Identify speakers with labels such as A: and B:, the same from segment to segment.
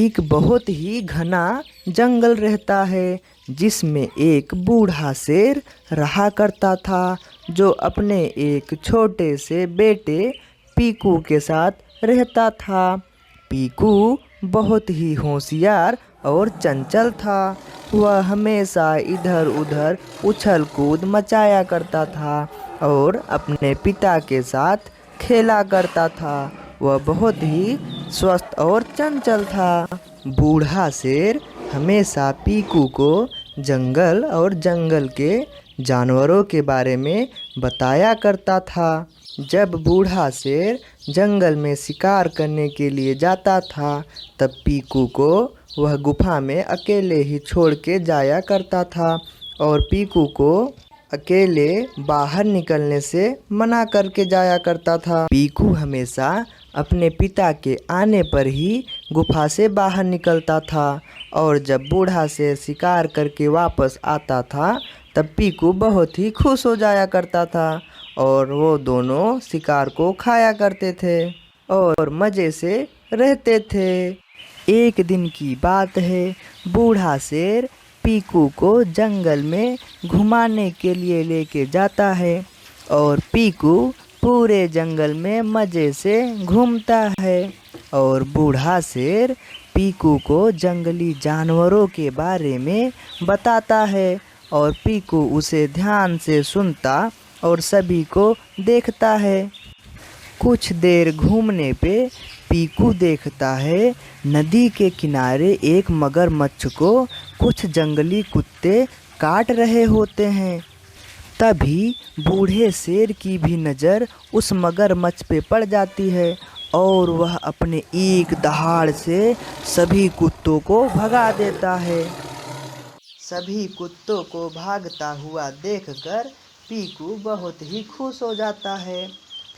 A: एक बहुत ही घना जंगल रहता है जिसमें एक बूढ़ा शेर रहा करता था जो अपने एक छोटे से बेटे पीकू के साथ रहता था। पीकू बहुत ही होशियार और चंचल था। वह हमेशा इधर उधर उछल कूद मचाया करता था और अपने पिता के साथ खेला करता था। वह बहुत ही स्वस्थ और चंचल था। बूढ़ा शेर हमेशा पीकू को जंगल और जंगल के जानवरों के बारे में बताया करता था। जब बूढ़ा शेर जंगल में शिकार करने के लिए जाता था तब पीकू को वह गुफा में अकेले ही छोड़ के जाया करता था और पीकू को अकेले बाहर निकलने से मना करके जाया करता था। पीकू हमेशा अपने पिता के आने पर ही गुफा से बाहर निकलता था और जब बूढ़ा से शिकार करके वापस आता था तब पीकू बहुत ही खुश हो जाया करता था और वो दोनों शिकार को खाया करते थे और मज़े से रहते थे। एक दिन की बात है, बूढ़ा शेर पीकू को जंगल में घुमाने के लिए लेके जाता है और पीकू पूरे जंगल में मज़े से घूमता है और बूढ़ा शेर पीकू को जंगली जानवरों के बारे में बताता है और पीकू उसे ध्यान से सुनता और सभी को देखता है। कुछ देर घूमने पे पीकू देखता है नदी के किनारे एक मगरमच्छ को कुछ जंगली कुत्ते काट रहे होते हैं। तभी बूढ़े शेर की भी नज़र उस मगरमच्छ पे पड़ जाती है और वह अपने एक दहाड़ से सभी कुत्तों को भगा देता है। सभी कुत्तों को भागता हुआ देखकर पीकू बहुत ही खुश हो जाता है।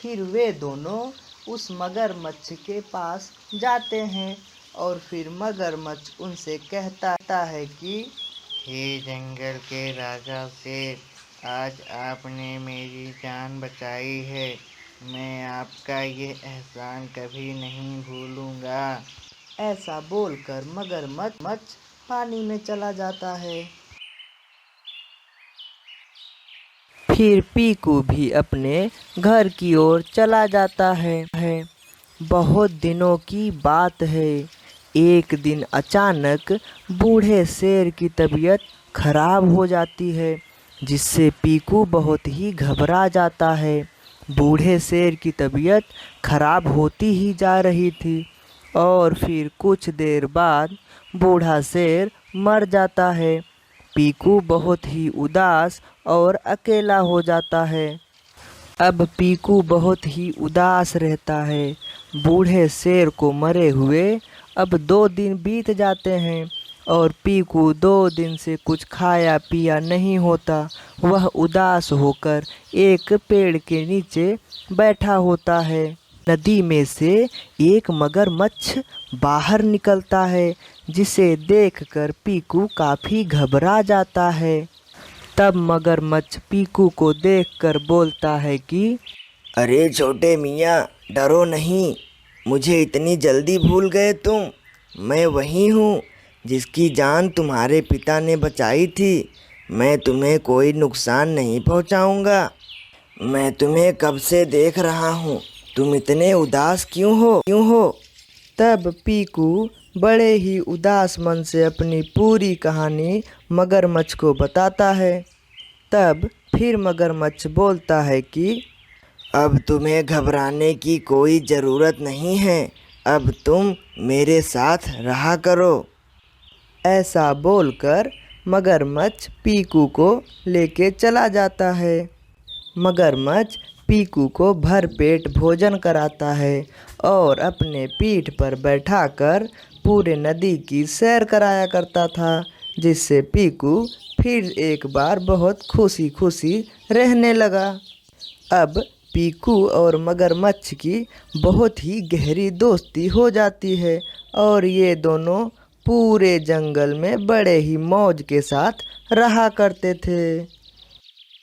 A: फिर वे दोनों उस मगरमच्छ के पास जाते हैं और फिर मगरमच्छ उनसे कहता है कि
B: हे जंगल के राजा शेर, आज आपने मेरी जान बचाई है। मैं आपका ये एहसान कभी नहीं भूलूंगा।
A: ऐसा बोलकर मगरमच्छ पानी में चला जाता है। फिर पीकू भी अपने घर की ओर चला जाता है। बहुत दिनों की बात है, एक दिन अचानक बूढ़े शेर की तबीयत खराब हो जाती है जिससे पीकू बहुत ही घबरा जाता है। बूढ़े शेर की तबीयत खराब होती ही जा रही थी और फिर कुछ देर बाद बूढ़ा शेर मर जाता है। पीकू बहुत ही उदास और अकेला हो जाता है। अब पीकू बहुत ही उदास रहता है। बूढ़े शेर को मरे हुए अब 2 दिन बीत जाते हैं और पीकू 2 दिन से कुछ खाया पिया नहीं होता। वह उदास होकर एक पेड़ के नीचे बैठा होता है। नदी में से एक मगरमच्छ बाहर निकलता है जिसे देखकर पीकू काफ़ी घबरा जाता है। तब मगरमच्छ पीकू को देखकर बोलता है कि
C: अरे छोटे मियाँ, डरो नहीं, मुझे इतनी जल्दी भूल गए तुम। मैं वही हूँ जिसकी जान तुम्हारे पिता ने बचाई थी। मैं तुम्हें कोई नुकसान नहीं पहुँचाऊँगा। मैं तुम्हें कब से देख रहा हूँ, तुम इतने उदास क्यों हो?
A: तब पीकू बड़े ही उदास मन से अपनी पूरी कहानी मगरमच्छ को बताता है। तब फिर मगरमच्छ बोलता है कि
C: अब तुम्हें घबराने की कोई ज़रूरत नहीं है, अब तुम मेरे साथ रहा करो।
A: ऐसा बोलकर मगरमच्छ पीकू को लेके चला जाता है। मगरमच्छ पीकू को भरपेट भोजन कराता है और अपने पीठ पर बैठाकर पूरे नदी की सैर कराया करता था जिससे पीकू फिर एक बार बहुत खुशी खुशी रहने लगा। अब पीकू और मगरमच्छ की बहुत ही गहरी दोस्ती हो जाती है और ये दोनों पूरे जंगल में बड़े ही मौज के साथ रहा करते थे।